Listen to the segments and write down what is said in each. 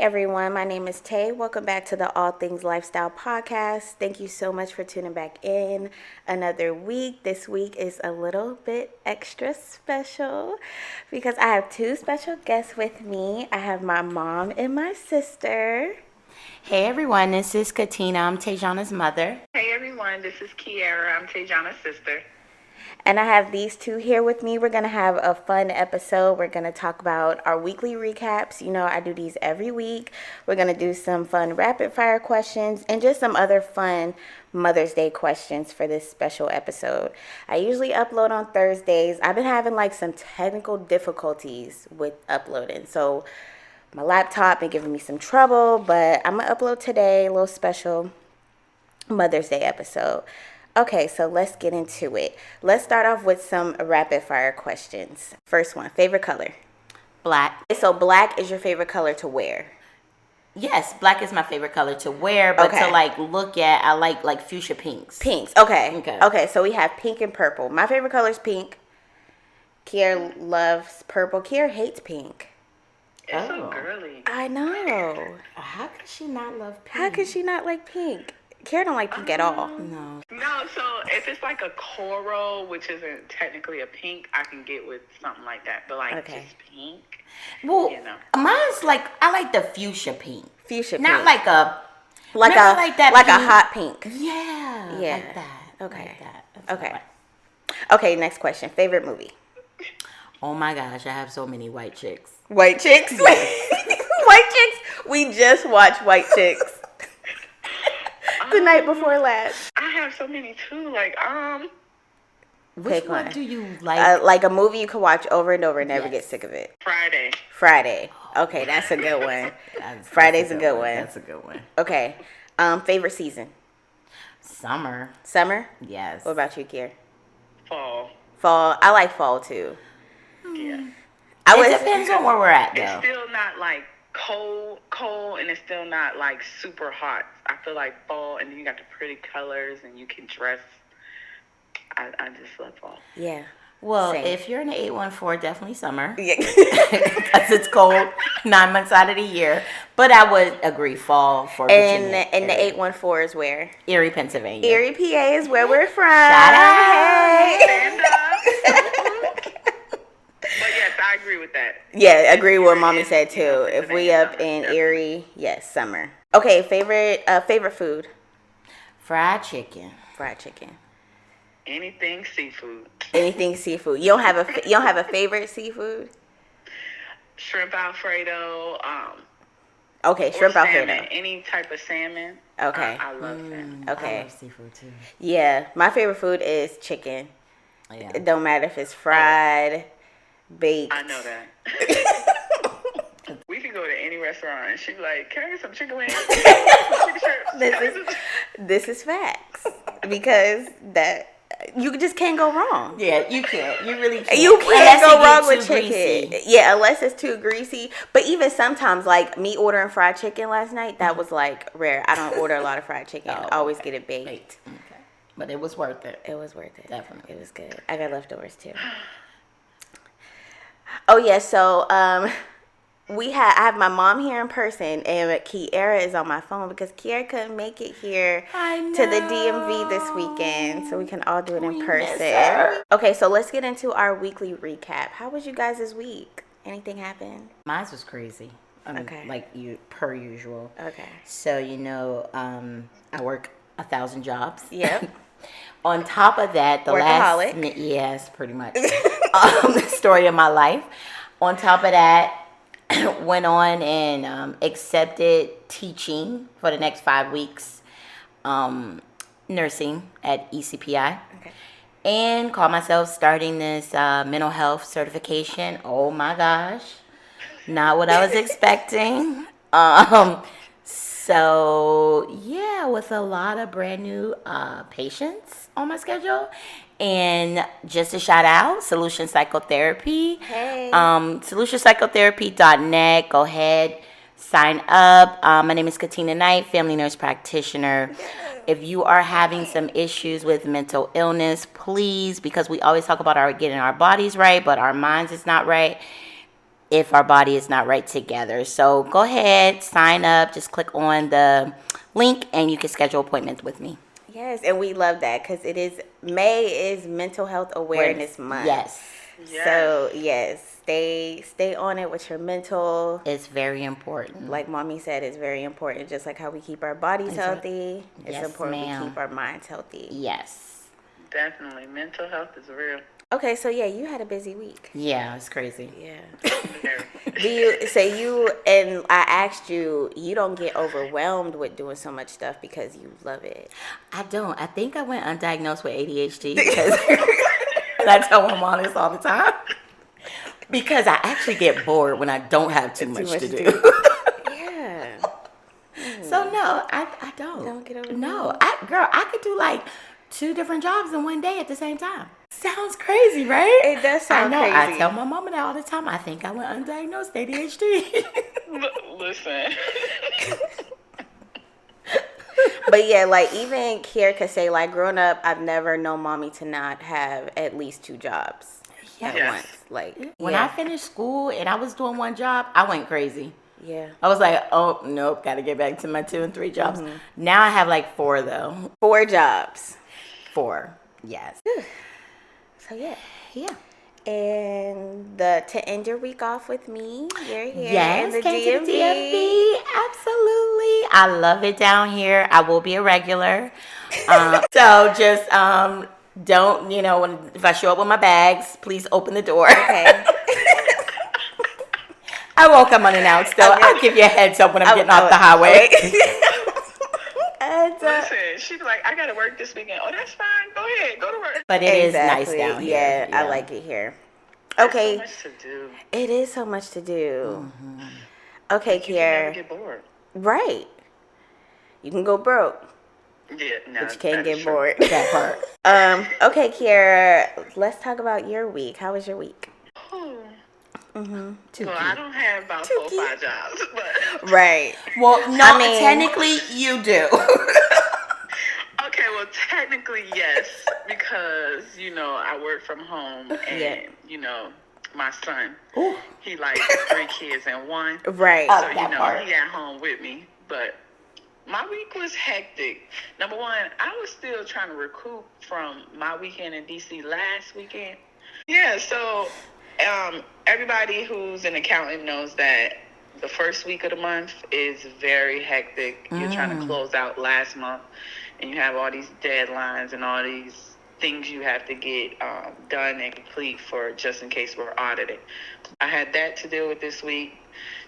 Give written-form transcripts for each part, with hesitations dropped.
everyone. My name is Tay. Welcome back to the All Things Lifestyle podcast. Thank you so much for tuning back in another week. This week is a little bit extra special because I have two special guests with me. I have my mom and my sister. Hey everyone, this is Katina. I'm Tejana's mother. Hey everyone, this is Kiara. I'm Tejana's sister. And I have these two here with me. We're going to have a fun episode. We're going to talk about our weekly recaps. You know, I do these every week. We're going to do some fun rapid fire questions and just some other fun Mother's Day questions for this special episode. I usually upload on Thursdays. I've been having like some technical difficulties with uploading. So my laptop been giving me some trouble, but I'm going to upload today a little special Mother's Day episode. Okay, so let's get into it. Let's start off with some rapid fire questions. First one, favorite color? Black. So black is your favorite color to wear? Yes, black is my favorite color to wear, but to like look at, I like fuchsia pinks. Pinks, okay, so we have pink and purple. My favorite color is pink. Kiara loves purple. Kiara hates pink. It's so girly. I know. How could she not love pink? How could she not like pink? Kiara don't like pink at all. No, so if it's like a coral, which isn't technically a pink, I can get with something like that. But like just pink, well, mine's like, I like the fuchsia pink. Fuchsia not pink. like a hot pink. Yeah, like that. Okay. Like that. That's Okay. Okay, next question. Favorite movie? Oh my gosh, I have so many white chicks. White Chicks? White Chicks? We just watched White Chicks. The night before last. I have so many too. Which one do you like? Like a movie you can watch over and over and never get sick of it. Friday. Okay, that's a good one. Friday's a good one. That's a good one. Okay. Favorite season? Summer. Summer? Yes. What about you, Kier? Fall. I like fall too. Yeah. It depends on where we're at, though. It's still not like cold, and it's still not like super hot. I feel like fall, and then you got the pretty colors, and you can dress. I just love fall. Yeah. Well, Same. if you're in the 814, definitely summer. Yeah. Because it's cold 9 months out of the year. But I would agree, fall for Virginia. And the 814 is where? Erie, Pennsylvania. Erie, PA is where we're from. Shout out. Stand up. But yes, I agree with that. Yeah, agree with what Mommy said too. If we up in Erie, yes, summer. Okay, favorite food? Fried chicken. Fried chicken. Anything seafood. Anything seafood. You don't have a favorite seafood? Shrimp Alfredo. Okay, shrimp salmon, Alfredo. any type of salmon. Okay. I love salmon. Okay. I love seafood too. Yeah, my favorite food is chicken. Yeah. It don't matter if it's fried, baked. I know that. We could go to any restaurant and she'd be like, "Can I get some chicken wings?" This is facts because that you just can't go wrong. Yeah, you can't. You really can't. You can't go wrong with chicken. Greasy. Yeah, unless it's too greasy. But even sometimes, like me ordering fried chicken last night, that was like rare. I don't order a lot of fried chicken. I always get it baked. Okay. But it was worth it. It was worth it. Definitely. It was good. I got leftovers too. Oh yeah, so I have my mom here in person, and Kiara is on my phone because Kiara couldn't make it here to the DMV this weekend, so we can all do it in person. Okay, so let's get into our weekly recap. How was you guys' week? Anything happen? Mine was crazy. Okay. Like per usual. Okay. So, I work 1,000 jobs. Yep. On top of that, yes, pretty much. The story of my life. On top of that, went on and accepted teaching for the next 5 weeks, nursing at ECPI. Okay. And called myself starting this mental health certification. Oh my gosh. Not what I was expecting. So, yeah, with a lot of brand new patients on my schedule. And just a shout out, Solution Psychotherapy. Hey. Solutionpsychotherapy.net. Go ahead, sign up. My name is Katina Knight, family nurse practitioner. If you are having some issues with mental illness, please, because we always talk about getting our bodies right, but our minds is not right. if our body is not right together. So go ahead, sign up, just click on the link and you can schedule appointments with me. Yes, and we love that because May is Mental Health Awareness Month. Yes. So yes, stay on it with your mental. It's very important. Like Mommy said, it's very important. Just like how we keep our bodies healthy, it's important we keep our minds healthy. Yes. Definitely, mental health is real. Okay, so yeah, you had a busy week. Yeah, it's crazy. Yeah. And I asked you, you don't get overwhelmed with doing so much stuff because you love it. I don't. I think I went undiagnosed with ADHD because and I tell my mom this all the time. Because I actually get bored when I don't have too much to do. Yeah. So no, I don't. Don't get overwhelmed. No, I could do like 2 different jobs in one day at the same time. Sounds crazy, right? It does sound crazy. I tell my mama that all the time. I think I went undiagnosed ADHD. Listen. But yeah, like even Kiera could say, like growing up, I've never known Mommy to not have at least 2 jobs at once. Like when I finished school and I was doing one job, I went crazy. Yeah. I was like, oh nope, gotta get back to my 2 and 3 jobs. Mm-hmm. Now I have like 4 though. 4 jobs. 4. Yes. So yeah. Yeah. And to end your week off with me, you're here. Yes, in the came to the DMV. Absolutely. I love it down here. I will be a regular. So just don't, if I show up with my bags, please open the door. Okay. I won't come unannounced though. Okay. I'll give you a heads up when I'm getting off the highway. Listen, she's like, I gotta work this weekend. Oh, that's fine. Go ahead, go to work. But it is nice down here. Yeah, I like it here. Okay. There's so much to do. It is so much to do. Mm-hmm. Okay, Kiera. You can never get bored. Right. You can go broke. Yeah, no, but you can't get true. bored. That part. Okay, Kiera, let's talk about your week. How was your week? Well, I don't have about 4 or 5 jobs, but right. Well, no, technically you do. Okay, well, technically yes, because I work from home, and my son, he like 3 kids in one, right? So he at home with me, but my week was hectic. Number one, I was still trying to recoup from my weekend in DC last weekend. Yeah, so. Everybody who's an accountant knows that the first week of the month is very hectic. You're trying to close out last month, and you have all these deadlines and all these things you have to get done and complete for just in case we're audited. I had that to deal with this week,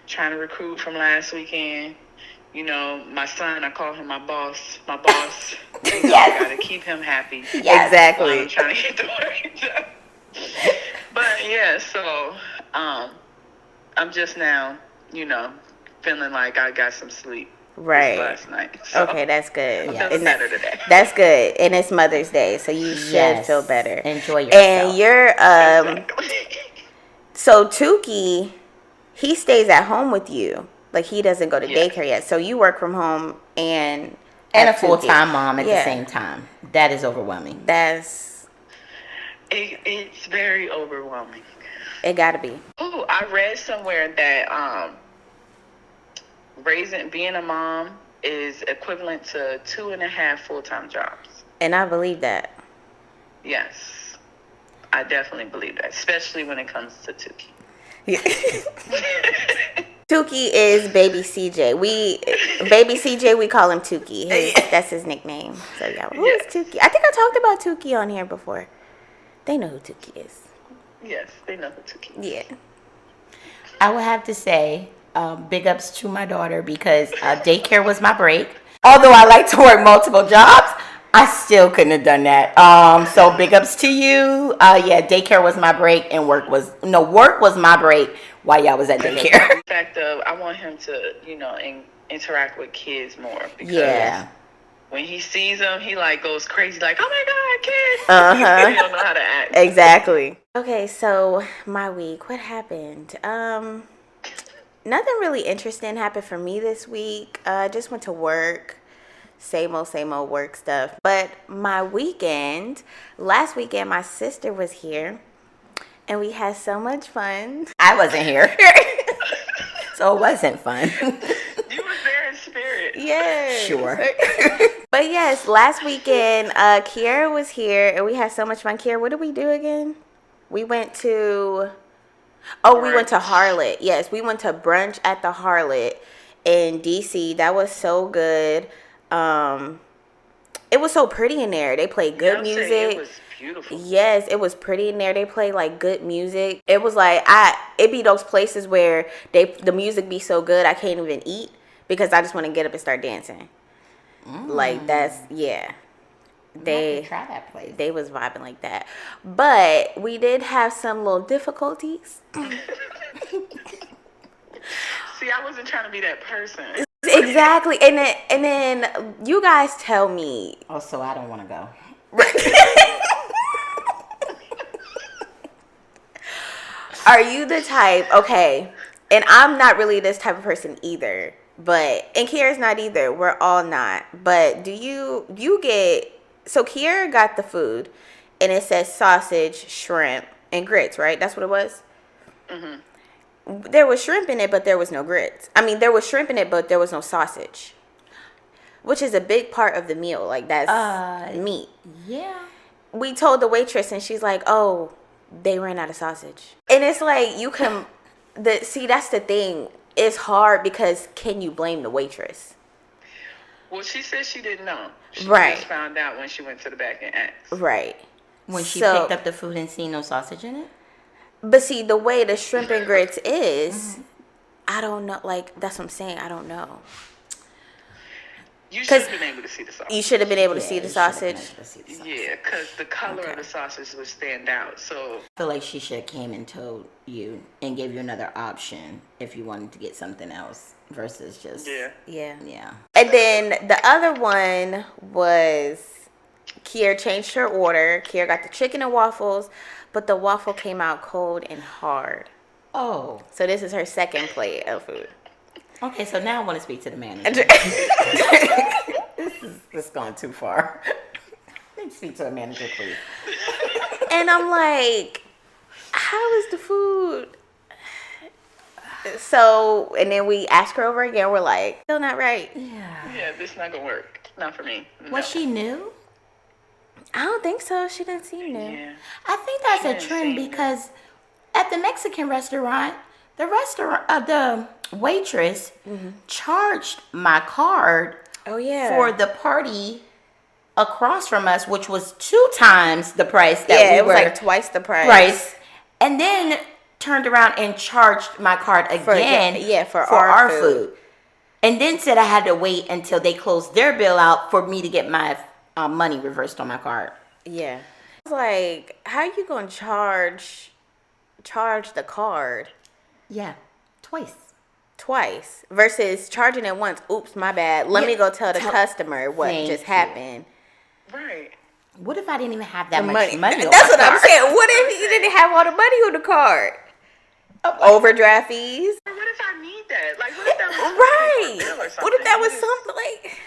trying to recruit from last weekend. My son, I call him my boss. My boss. Yes. I got to keep him happy. Yes. Exactly. I'm trying to get the work done. But yeah, so I'm just now, feeling like I got some sleep last night. So okay, that's good. I'm feeling better today. That's good. And it's Mother's Day, so you should feel better. Enjoy yourself. And you're exactly. So Tukey, he stays at home with you. Like he doesn't go to daycare yet. So you work from home and a full-time mom at the same time. That is overwhelming. It's very overwhelming. It gotta be. Oh, I read somewhere that being a mom is equivalent to 2.5 full-time jobs. And I believe that. Yes, I definitely believe that, especially when it comes to Tukey. Yeah. Tukey is baby CJ. Baby CJ, we call him Tukey. That's his nickname. So yeah, who is Tukey? I think I talked about Tukey on here before. They know who Tukey is. Yes, they know who Tukey is. Yeah. I would have to say big ups to my daughter because daycare was my break. Although I like to work multiple jobs, I still couldn't have done that. So big ups to you. Daycare was my break and work was my break while y'all was at daycare. In fact, I want him to, interact with kids more because when he sees them, he goes crazy, like, oh my God, kids. He don't know how to act. Exactly. Okay, so my week, what happened? Nothing really interesting happened for me this week. I just went to work. Same old work stuff. But my weekend, last weekend, my sister was here. and we had so much fun. I wasn't here. So it wasn't fun. You was there in spirit. Yes. Sure. But yes, last weekend, Kiara was here and we had so much fun. Kiara, what did we do again? We went to we went to Harlot. Yes, we went to brunch at the Harlot in DC. That was so good. It was so pretty in there. They played good music. It was beautiful. Yes, it was pretty in there. They played like good music. It was like it be those places where the music be so good I can't even eat because I just want to get up and start dancing. Like that's They try that place. They was vibing like that. But we did have some little difficulties. See, I wasn't trying to be that person. Exactly. And then you guys tell me. Oh, so I don't want to go. Are you the type, okay, and I'm not really this type of person either, and Kiara's not either. We're all not. But do you get, so Kiara got the food and it says sausage, shrimp, and grits, right? That's what it was? Mm-hmm. There was shrimp in it, but there was no grits. I mean, there was shrimp in it, but there was no sausage, which is a big part of the meal. Like, that's meat. Yeah. We told the waitress, and she's like, oh, they ran out of sausage. And it's like, you can, see, that's the thing. It's hard because can you blame the waitress? Well, she said she didn't know. She just found out when she went to the back and asked. Right. When she picked up the food and seen no sausage in it? But see, the way the shrimp and grits is, I don't know. Like, that's what I'm saying. I don't know. You should have been able to see the sausage. You should have been able to see the sausage. Yeah, because the color of the sausage would stand out. So I feel like she should have came and told you and gave you another option if you wanted to get something else versus just yeah. And then the other one was Kiara changed her order. Kiara got the chicken and waffles, but the waffle came out cold and hard. Oh, so this is her second plate of food. Okay, so now I want to speak to the manager. This is going too far. Speak to the manager, please. And I'm like, how is the food? So, and then we ask her over again. We're like, still not right. Yeah, this is not going to work. Not for me. No. Was she new? I don't think so. She didn't seem new. Yeah. I think that's a trend because at the Mexican restaurant, the waitress charged my card for the party across from us, which was 2 times the price that it was like twice the price. And then turned around and charged my card again for our food. And then said I had to wait until they closed their bill out for me to get my money reversed on my card. Yeah. I was like, how you going to charge the card? Yeah, twice versus charging it once. Oops, my bad. Let me go tell the customer what just happened. Right. What if I didn't even have that much money? That's what I'm saying. What if you didn't have all the money on the card? Overdraft fees. What if I need that? Like, what if that was right? What if that was something like?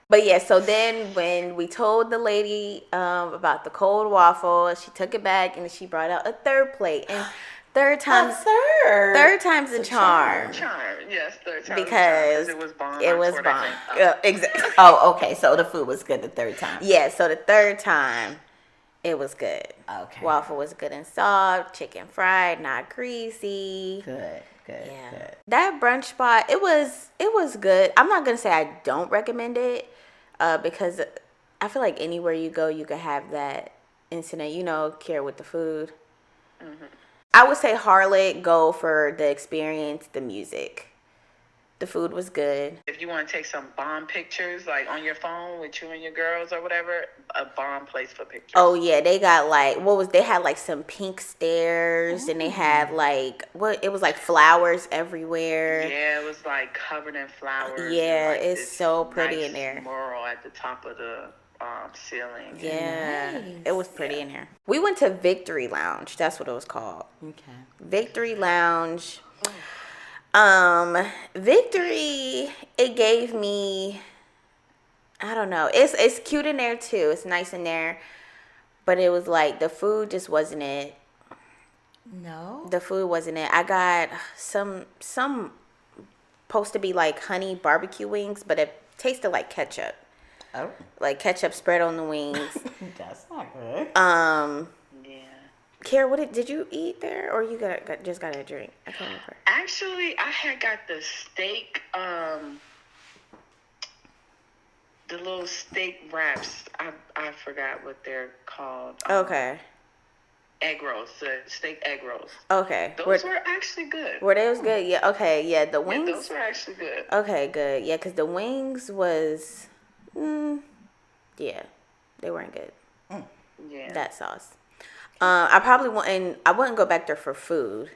But yeah, so then when we told the lady about the cold waffle, she took it back and she brought out a third plate. And third time's the charm. Yes, third time. Because it was bomb. Exactly. Oh, okay. So the food was good the third time. Yeah, so the third time it was good. Okay. Waffle was good and soft, chicken fried, not greasy. Good. That brunch spot, it was good. I'm not gonna say I don't recommend it, because I feel like anywhere you go, you could have that incident. Care with the food. Mm-hmm. I would say Harlot, go for the experience, the music. The food was good. If you want to take some bomb pictures, like on your phone with you and your girls or whatever, a bomb place for pictures. Oh yeah, they got they had like some pink stairs and they had it was like flowers everywhere. Yeah, it was like covered in flowers. Yeah, and, it's so pretty in there. Mural at the top of the ceiling. Yeah, nice. It was pretty in here. We went to Victory Lounge. That's what it was called. Okay. Victory Lounge. Victory, it gave me, I don't know. It's cute in there too. It's nice in there, but it was like the food just wasn't it. No. The food wasn't it. I got some supposed to be like honey barbecue wings, but it tasted like ketchup. Oh. Like ketchup spread on the wings. That's not good. Yeah. Kiara, what did you eat there, or you just got a drink? I can't remember. Actually, I had got the steak, the little steak wraps. I forgot what they're called. Okay. Egg rolls, the steak egg rolls. Okay. Those were actually good. Were those good? Yeah. Okay. Yeah. The wings. Yeah, those were actually good. Okay. Good. Yeah, because the wings was, yeah, they weren't good. Yeah. That sauce. I probably wouldn't. I wouldn't go back there for food,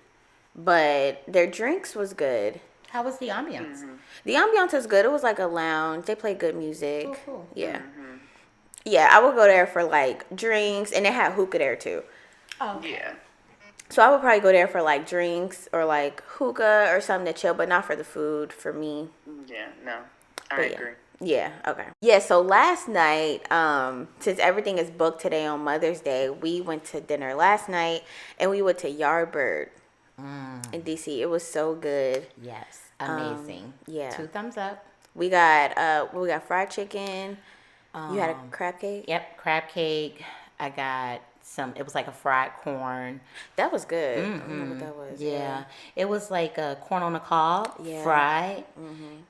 but their drinks was good. How was the ambiance? Mm-hmm. The ambiance was good. It was like a lounge. They played good music. Oh, cool. Yeah. Mm-hmm. Yeah, I would go there for like drinks, and they had hookah there too. Oh. Yeah. So I would probably go there for like drinks or like hookah or something to chill, but not for the food for me. Yeah, no. I But agree. Yeah, okay. Yeah, so last night, since everything is booked today on Mother's Day, we went to dinner last night and we went to Yardbird in DC. It was so good. Yes. Amazing. Yeah. 2 thumbs up. We got fried chicken. You had a crab cake? Yep, crab cake. I got it was like a fried corn. That was good. I don't know what that was. Yeah. It was like a corn on the cob, fried.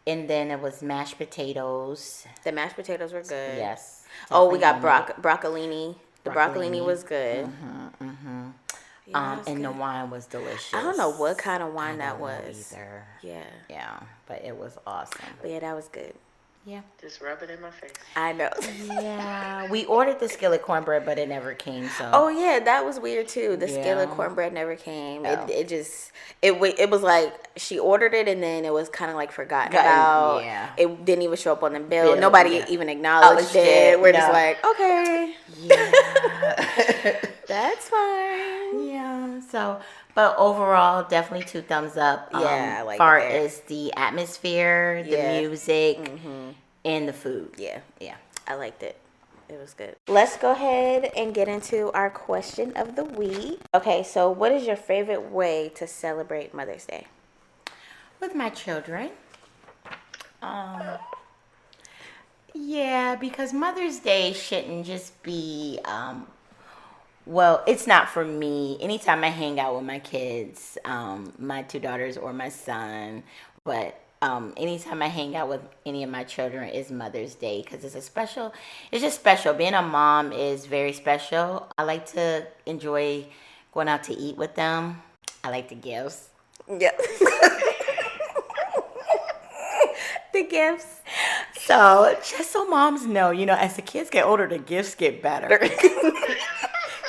And then it was mashed potatoes. The mashed potatoes were good. Yes. Oh, we got definitely broccolini. The broccolini was good. Yeah, and the wine was delicious. I don't know what kind of wine that don't know was. either. Yeah. Yeah, but it was awesome. But yeah, that was good. Yeah. Just rub it in my face. I know. Yeah. We ordered the skillet cornbread, but it never came. So. Oh yeah, that was weird too. The skillet Yeah. cornbread never came. Oh. It was like she ordered it and then it was kind of like forgotten about. Yeah. It didn't even show up on the bill. Nobody even acknowledged Acknowledged it. it. We're No. just like, okay, Yeah. that's fine. Yeah. So, but overall, definitely 2 thumbs up. Yeah, I like far it there. as the atmosphere, the Yeah. music, and the food. Yeah, Yeah. I liked it. It was good. Let's go ahead and get into our question of the week. Okay, so what is your favorite way to celebrate Mother's Day? With my children. Yeah, because Mother's Day shouldn't just be, well, it's not for me. Anytime I hang out with my kids, my 2 daughters or my son, but anytime I hang out with any of my children is Mother's Day because it's just special. Being a mom is very special. I like to enjoy going out to eat with them. I like the gifts. Yep. The gifts. So just so moms know, as the kids get older, the gifts get better.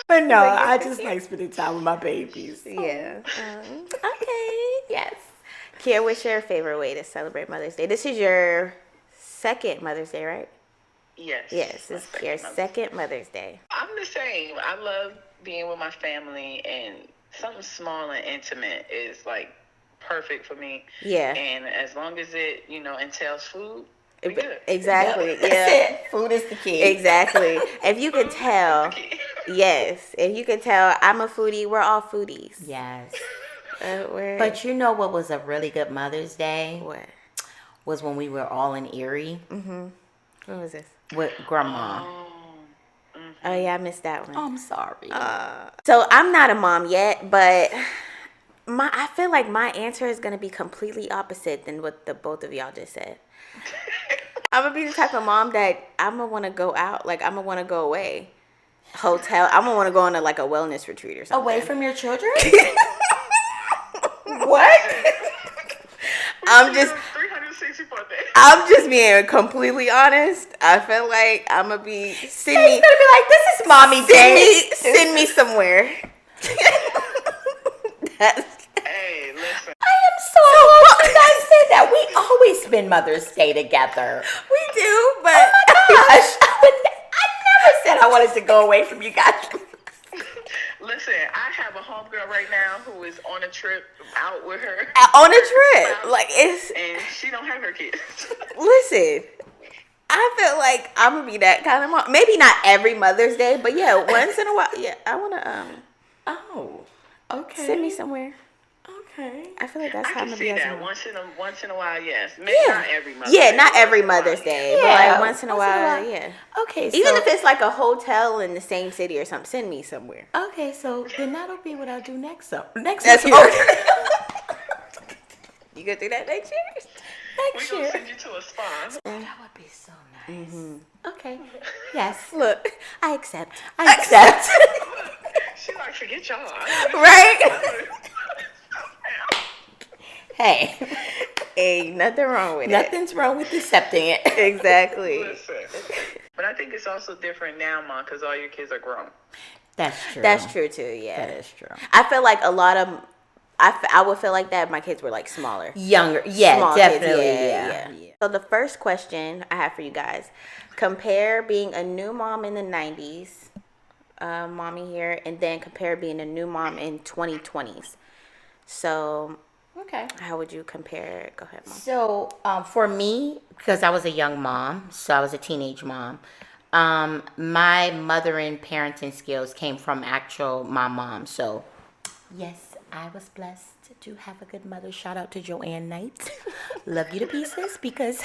But no, I just like spending time with my babies. Yeah. Okay. Yes. Kia, what's your favorite way to celebrate Mother's Day? This is your second Mother's Day, right? Yes. Yes, this is your second Mother's Day. I'm the same. I love being with my family, and something small and intimate is like perfect for me. Yeah. And as long as it, entails food, we good. Exactly. That's Yeah. it. Food is the key. Exactly. If you could tell, Okay. yes. If you could tell, I'm a foodie. We're all foodies. Yes. But But you know what was a really good Mother's Day? what? Was when we were all in Erie What was this? with Grandma. Oh yeah, I missed that one. Oh, I'm sorry. So I'm not a mom yet, but I feel like my answer is gonna be completely opposite than what the both of y'all just said. I'm gonna be the type of mom that I'm gonna want to go out, like I'm gonna want to go away, hotel. I'm gonna want to go on like a wellness retreat or something. Away from your children? What? I'm just 364 days. I'm just being completely honest. I feel like I'm gonna be He's gonna be like, this is mommy day. send me somewhere. That's Hey, listen. I am so glad you guys said that. We always spend Mother's Day together. we do, but Gosh, I never said I wanted to go away from you guys. Listen, I have a homegirl right now who is on a trip out with her, on a trip, like it's. and she don't have her kids. Listen, I feel like I'm gonna be that kind of mom. Maybe not every Mother's Day, but yeah, once in a while. Yeah, I wanna. Oh. Okay. Send me somewhere. Okay. I feel like that's how I'm gonna be. I can see that once in a while, yes. Maybe Yeah. not every Mother's Yeah, Day. not every Mother's Day, but like once in a while, yeah. Okay, so even if it's like a hotel in the same city or something, send me somewhere. Okay, so then that'll be what I'll do next. That's year. okay. You gonna do that next year? We're gonna send you to a spa. That would be so nice. Mm-hmm. Okay. Yes. Look, I accept. She like, forget y'all. Right? Hey. Ain't nothing wrong with Nothing's wrong with accepting it. Exactly. Listen. But I think it's also different now, Mom, because all your kids are grown. That's true. That's true too. Yeah, that is true. I feel like a lot of I would feel like that if my kids were like smaller, younger. Yeah, small definitely. Kids. Yeah. So the first question I have for you guys: compare being a new mom in the '90s, mommy here, and then compare being a new mom in 2020s. So. Okay. How would you compare it? Go ahead, Mom. So, for me, because I was a young mom, so I was a teenage mom, my mothering parenting skills came from my mom. So, yes, I was blessed to have a good mother. Shout out to Joanne Knight. Love you to pieces because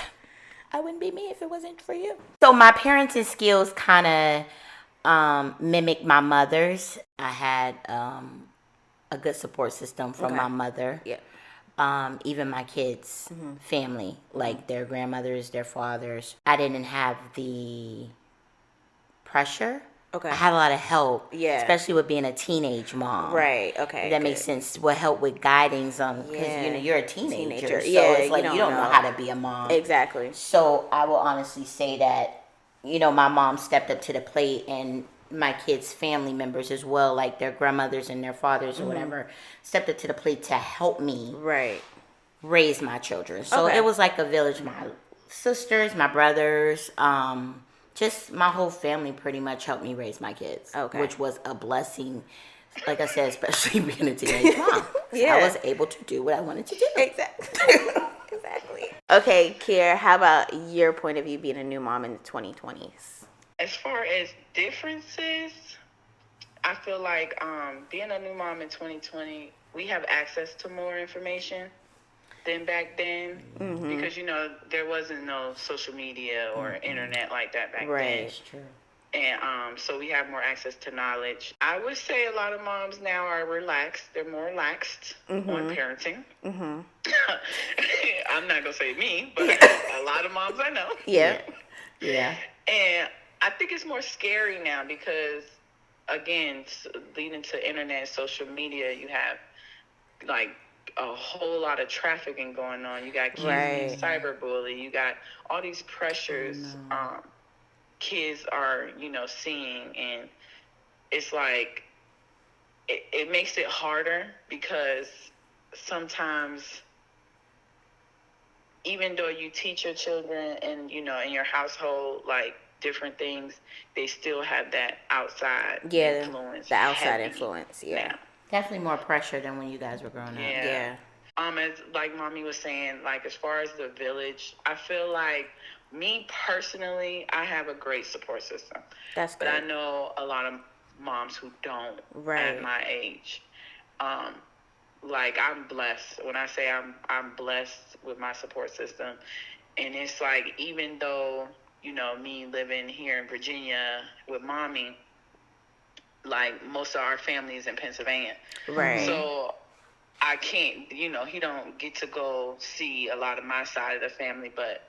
I wouldn't be me if it wasn't for you. So, my parenting skills kind of mimic my mother's. I had a good support system from my mother. Yeah. Even my kids' family, like their grandmothers, their fathers. I didn't have the pressure. Okay. I had a lot of help. Yeah. Especially with being a teenage mom. Right. Okay. If that makes sense. What help with guidings because you're a teenager. So it's like you don't know how to be a mom. Exactly. So I will honestly say that, my mom stepped up to the plate and my kids' family members as well, like their grandmothers and their fathers or whatever, stepped up to the plate to help me raise my children. So it was like a village. My sisters, my brothers, just my whole family pretty much helped me raise my kids, which was a blessing. Like I said, especially being a teenage mom. Yeah. I was able to do what I wanted to do. Exactly. Okay, Kiera, how about your point of view being a new mom in the 2020s? As far as differences, I feel like being a new mom in 2020, we have access to more information than back then because, there wasn't no social media or internet like that back then. Right. That's true. And so we have more access to knowledge. I would say a lot of moms now are relaxed. They're more relaxed on parenting. I'm not going to say me, but a lot of moms I know. Yeah. And I think it's more scary now because, again, leading to internet, social media, you have like a whole lot of trafficking going on. You got kids being cyberbullied. You got all these pressures kids are, seeing. And it's like, it makes it harder because sometimes even though you teach your children and, in your household, like, different things, they still have that outside influence. The outside influence, now. Definitely more pressure than when you guys were growing up. Yeah. As like Mommy was saying, like as far as the village, I feel like me personally, I have a great support system. That's good. But I know a lot of moms who don't at my age. Like I'm blessed. When I say I'm blessed with my support system, and it's like even though me living here in Virginia with Mommy, like most of our family is in Pennsylvania. Right. So I can't, he don't get to go see a lot of my side of the family, but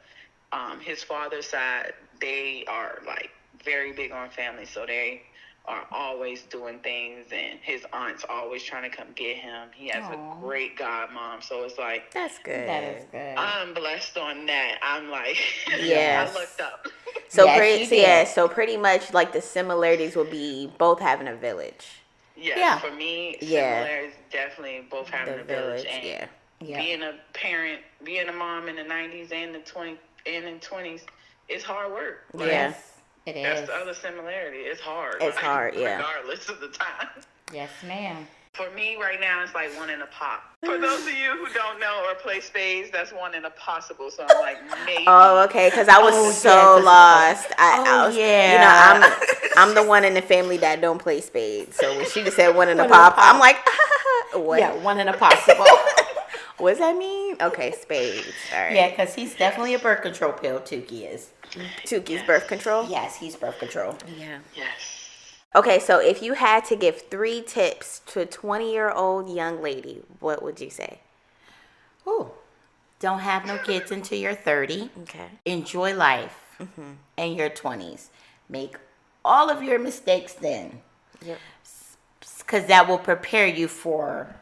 his father's side, they are like very big on family. So they are always doing things, and his aunt's always trying to come get him. He has a great godmom. So it's like, that's good. That is good. I'm blessed on that. I'm like, yes. I looked up. So so pretty much like the similarities will be both having a village. Yes, for me, similarities definitely both having a village. And being a parent, being a mom in the 90s and the 20s, it's hard work. Like, yes, it is. That's the other similarity. It's hard. It's hard, regardless of the time. Yes, ma'am. For me, right now, it's like one in a pop. For those of you who don't know or play spades, that's one in a possible. So I'm like, maybe. Oh, okay, because I was lost. I was, I'm the one in the family that don't play spades. So when she just said one in a pop, I'm like, What? Yeah, one in a possible. What does that mean? Okay, spades. All right. Yeah, because he's definitely a birth control pill. Tukey is. Tukey's birth control? Yes, he's birth control. Yeah. Yes. Okay, so if you had to give 3 tips to a 20-year-old young lady, what would you say? Ooh. Don't have no kids until you're 30. Okay. Enjoy life in your 20s. Make all of your mistakes then. Yep. Because that will prepare you for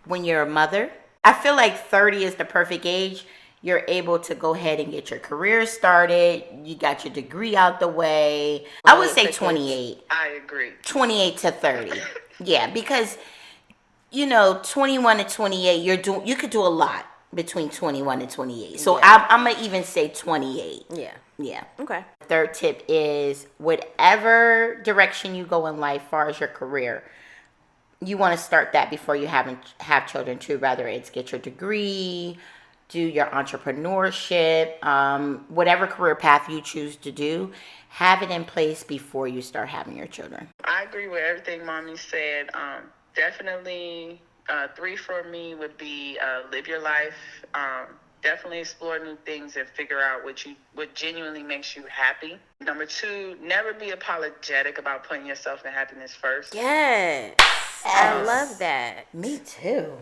when you're a mother. I feel like 30 is the perfect age. You're able to go ahead and get your career started. You got your degree out the way. I would say 28. I agree. 28 to 30. Yeah, because 21 to 28, you could do a lot between 21 and 28. So I'm gonna even say 28. Yeah. Okay. Third tip is whatever direction you go in life, far as your career, you want to start that before you have children too. Whether it's get your degree, do your entrepreneurship, whatever career path you choose to do, have it in place before you start having your children. I agree with everything Mommy said. Definitely 3 for me would be live your life. Definitely explore new things and figure out what genuinely makes you happy. Number 2, never be apologetic about putting yourself in happiness first. Yes. I love that. Me too.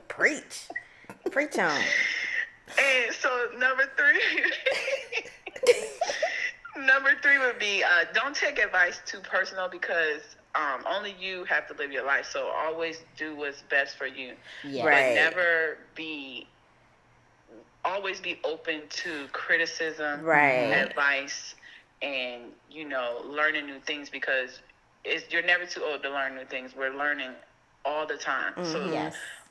Preach on. And so number 3 would be don't take advice too personal, because only you have to live your life. So always do what's best for you. Yeah. Right. But always be open to criticism, advice, and learning new things, because you're never too old to learn new things. We're learning all the time. So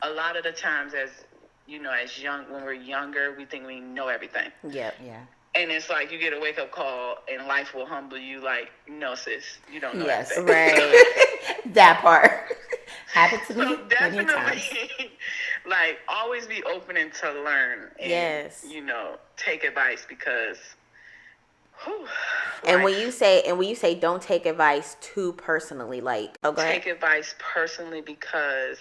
a lot of the times, as when we're younger, we think we know everything. Yep. Yeah. And it's like you get a wake-up call and life will humble you like, no, sis, you don't know everything. Right. That part happened to me So many times. definitely, like, always be open and to learn. And, take advice, because, and when you say don't take advice too personally, like, take advice personally, because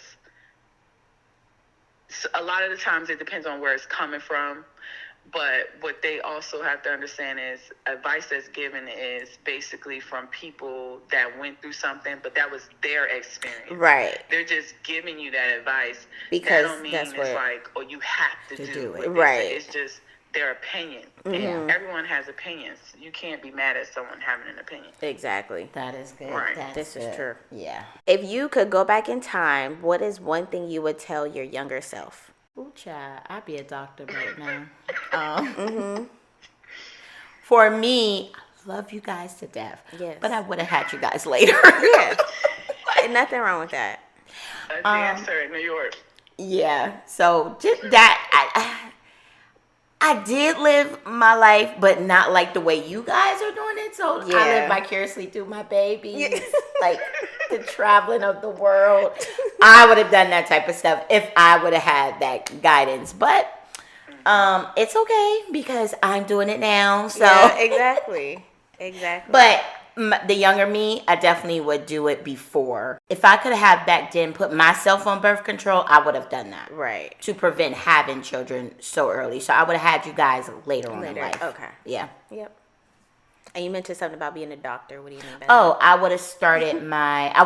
a lot of the times it depends on where it's coming from. But what they also have to understand is advice that's given is basically from people that went through something, but that was their experience. Right. They're just giving you that advice. Because that don't mean that's it's what like, oh, you have to do it. Right. It's just their opinion. And everyone has opinions. You can't be mad at someone having an opinion. Exactly. That is good. Right. This is true. Yeah. If you could go back in time, what is one thing you would tell your younger self? Ooh, child, I'd be a doctor right now. For me, I love you guys to death. Yes. But I would have had you guys later. Yeah. Ain't nothing wrong with that. A dancer in New York. Yeah. So just that, I did live my life, but not like the way you guys are doing it. So I live vicariously through my babies, like the traveling of the world. I would have done that type of stuff if I would have had that guidance. But it's okay because I'm doing it now. So exactly. But the younger me, I definitely would do it before. If I could have back then put myself on birth control, I would have done that. Right. To prevent having children so early. So I would have had you guys later on in life. Okay. Yeah. Yep. And you mentioned something about being a doctor. What do you mean by that? Oh, I would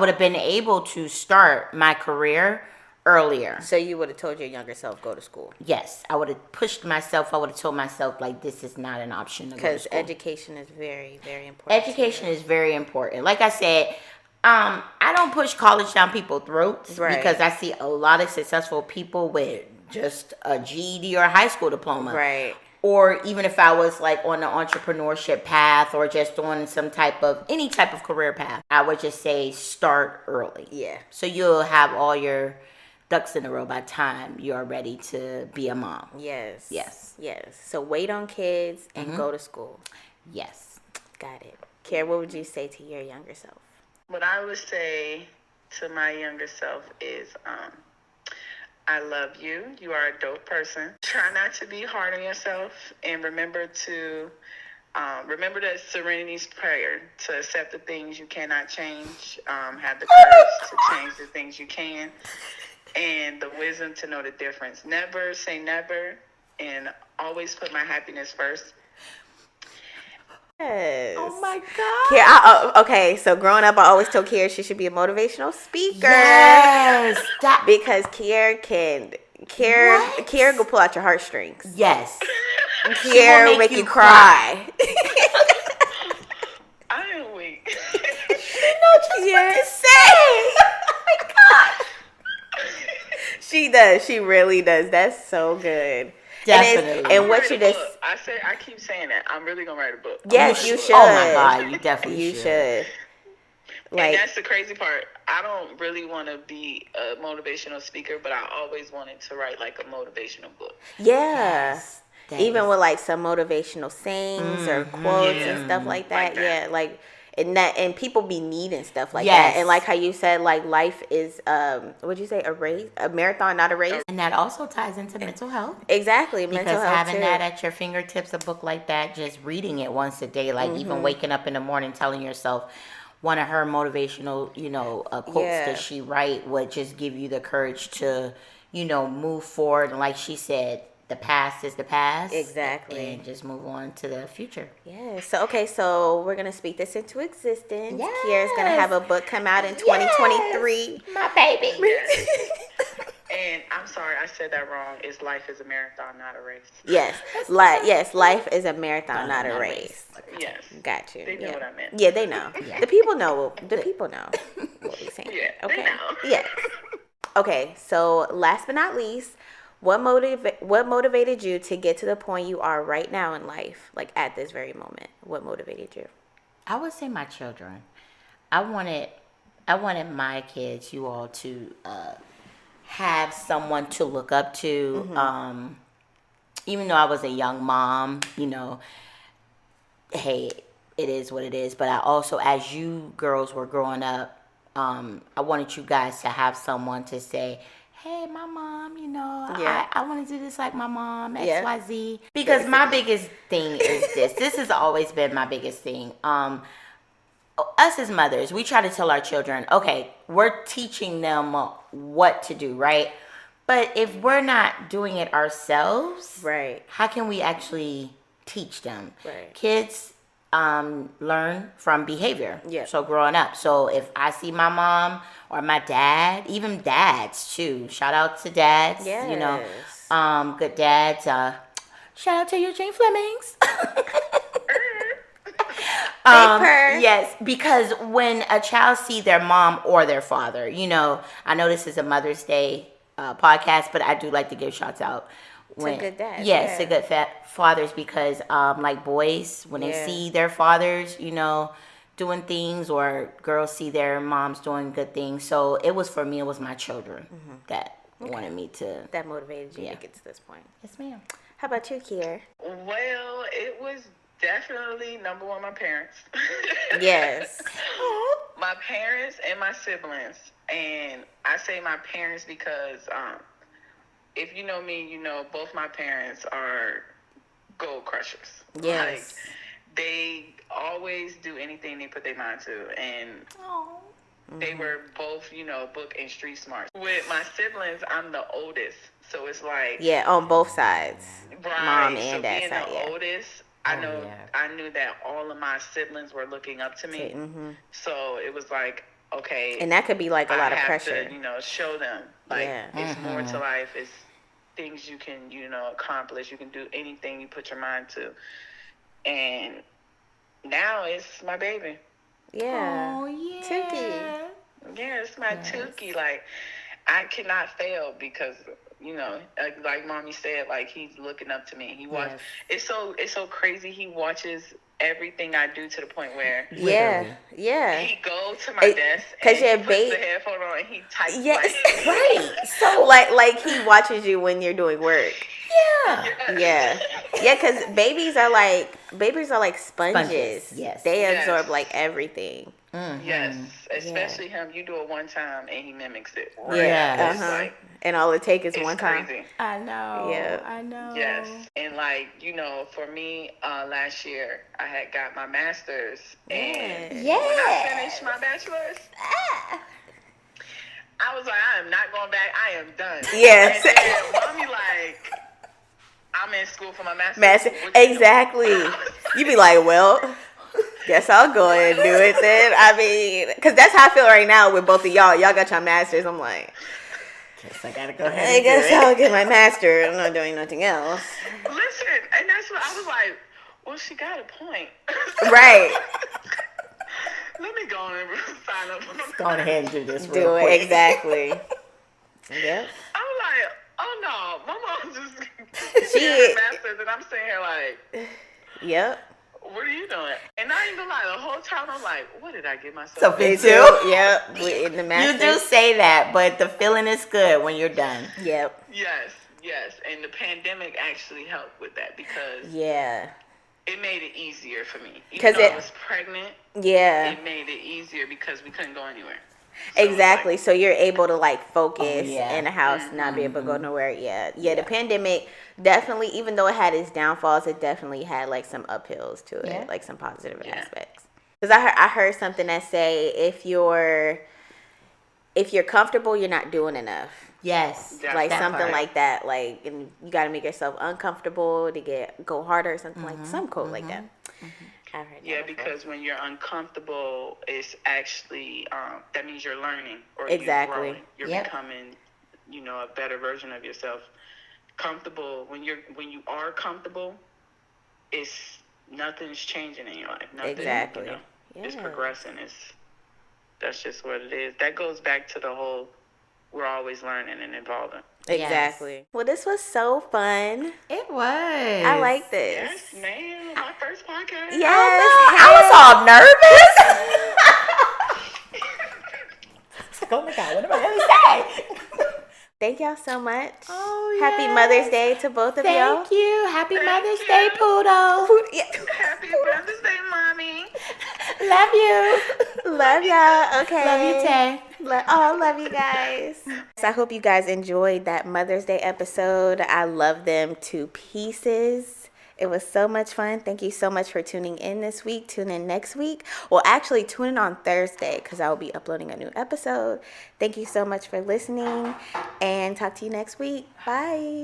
have been able to start my career earlier. So you would have told your younger self, go to school. Yes. I would have pushed myself. I would have told myself, like, this is not an option to go to Because school. education is very, very important. Education is very important. Like I said, I don't push college down people's throats because I see a lot of successful people with just a GED or a high school diploma. Right. Or even if I was like on the entrepreneurship path or just on any type of career path, I would just say start early. Yeah. So you'll have all your ducks in a row by the time you're ready to be a mom. Yes. Yes. So wait on kids and go to school. Yes. Got it. Kara, what would you say to your younger self? What I would say to my younger self is, I love you. You are a dope person. Try not to be hard on yourself, and remember to Remember the Serenity's prayer to accept the things you cannot change, have the courage to change the things you can, and the wisdom to know the difference. Never say never, and always put my happiness first. Yes. Oh my God. Okay, so growing up, I always told Kiera she should be a motivational speaker. Yes. Because Kiera will pull out your heartstrings. Yes. Kiera will make you cry. I am weak. You know just what to say. Oh my God. She does. She really does. That's so good. Definitely. And what you just... I keep saying that. I'm really going to write a book. Yes, you should. Oh my God, you definitely should. And that's the crazy part. I don't really want to be a motivational speaker, but I always wanted to write like a motivational book. Yeah. Yes, even with like some motivational sayings or quotes and stuff like that. Yeah, like and people be needing stuff like that. And like how you said, like life is what'd you say, a marathon, not a race. And that also ties into mental health. Exactly, because mental health having too. that at your fingertips, a book like that, just reading it once a day, like even waking up in the morning, telling yourself. One of her motivational, quotes that she write would just give you the courage to, move forward. And like she said, the past is the past. Exactly. And just move on to the future. Yeah. So we're going to speak this into existence. Yes. Kiera's going to have a book come out in 2023. My baby. Yes. And I'm sorry, I said that wrong. It's life is a marathon, not a race. Yes. Life is a marathon, not a race. Yes. Got you. They know what I meant. Yeah, they know. Yeah. The people know. The people know what we're saying. Yeah. Okay. They know. Yes. Okay. So last but not least, what motivated you to get to the point you are right now in life, like at this very moment? What motivated you? I would say my children. I wanted my kids, you all, to have someone to look up to. Even though I was a young mom, hey, it is what it is. But I also, as you girls were growing up, I wanted you guys to have someone to say, hey, my mom, I want to do this like my mom, XYZ. Because my biggest thing is this. This has always been my biggest thing. Us as mothers, we try to tell our children, okay, we're teaching them what to do, right? But if we're not doing it ourselves, right, how can we actually teach them? Right. Kids learn from behavior. Yeah. So growing up. So if I see my mom or my dad, even dads too. Shout out to dads. Yes. Good dads. Shout out to Eugene Flemings. Yes, because when a child see their mom or their father, I know this is a Mother's Day podcast, but I do like to give shouts out to good dads. Yes, to good fathers, because like boys, when they see their fathers, doing things, or girls see their moms doing good things. So it was for me, it was my children that wanted me to. That motivated you to get to this point. Yes, ma'am. How about you, Kier? Well, it was definitely number one, my parents. Yes. My parents and my siblings. And I say my parents because if you know me, both my parents are gold crushers. Yes. Like, they always do anything they put their mind to. And they were both, book and street smart. With my siblings, I'm the oldest. So it's like... Yeah, on both sides. Right. Mom and dad being side, the oldest, I knew that all of my siblings were looking up to me. So it was like, okay. And that could be like a lot of pressure. I have to, show them. Like, it's more to life. It's things you can, accomplish. You can do anything you put your mind to. And now it's my baby. Yeah. Oh, yeah. Tukey. Yeah, it's my Tukey. Like, I cannot fail because, like Mommy said, like, he's looking up to me. He watches. It's so crazy. He watches everything I do to the point where he goes to my desk and he puts the headphone on and he types. Yes, like, right. So like he watches you when you're doing work. Yeah. Because babies are like sponges. Yes, they absorb like everything. Mm-hmm. Yes, especially him. You do it one time and he mimics it. Right? Yeah. It's like, and all it takes is it's one time. crazy. I know. Yeah. I know. Yes, and like for me, last year I had got my master's, and when I finished my bachelor's, I was like, I am not going back. I am done. Yes. And then mommy like, I'm in school for my master's. Exactly. You be like, well, guess I'll go ahead and do it then. I mean, because that's how I feel right now with both of y'all. Y'all got your masters. I'm like, guess I gotta go ahead. I guess I'll get my master. I'm not doing nothing else. Listen, and that's what I was like. Well, she got a point. Right. Let me go and sign up. Go ahead and do this. Do it quick. Exactly. Yep. I'm like, oh no, my mom just she had masters, and I'm sitting here like, yep. What are you doing? And I ain't gonna lie, the whole time I'm like, what did I get myself into? Yep. In the masters. You do say that, but the feeling is good when you're done. Yep. Yes. And the pandemic actually helped with that because it made it easier for me. Even though I was pregnant, it made it easier because we couldn't go anywhere. So exactly. So you're able to like focus in the house, not be able to go nowhere. Yeah. The pandemic definitely, even though it had its downfalls, it definitely had like some uphills to it, like some positive aspects. Because I heard something that say if you're comfortable, you're not doing enough. Yes. Like something like that. Like, and you got to make yourself uncomfortable to go harder or something like some quote like that. I've heard that before. Because when you're uncomfortable, it's actually that means you're learning or exactly. You're becoming, a better version of yourself. Comfortable when you are comfortable, nothing's changing in your life. Nothing, exactly. It's progressing. That's just what it is. That goes back to the whole we're always learning and evolving. Exactly. Yes. Well, this was so fun. It was. I like this. Yes, ma'am. My first podcast. Yes. I was all nervous. Oh my God, what am I going to say? Thank y'all so much. Oh, Happy Mother's Day to both of y'all. Thank you. Happy Mother's Day, Poodle. Happy Mother's Day, Mommy. Love you. Love y'all. Okay. Love you, Tay. Love you guys. So I hope you guys enjoyed that Mother's Day episode. I love them to pieces. It was so much fun. Thank you so much for tuning in this week. Tune in next week. Well, actually, tune in on Thursday because I will be uploading a new episode. Thank you so much for listening and talk to you next week. Bye.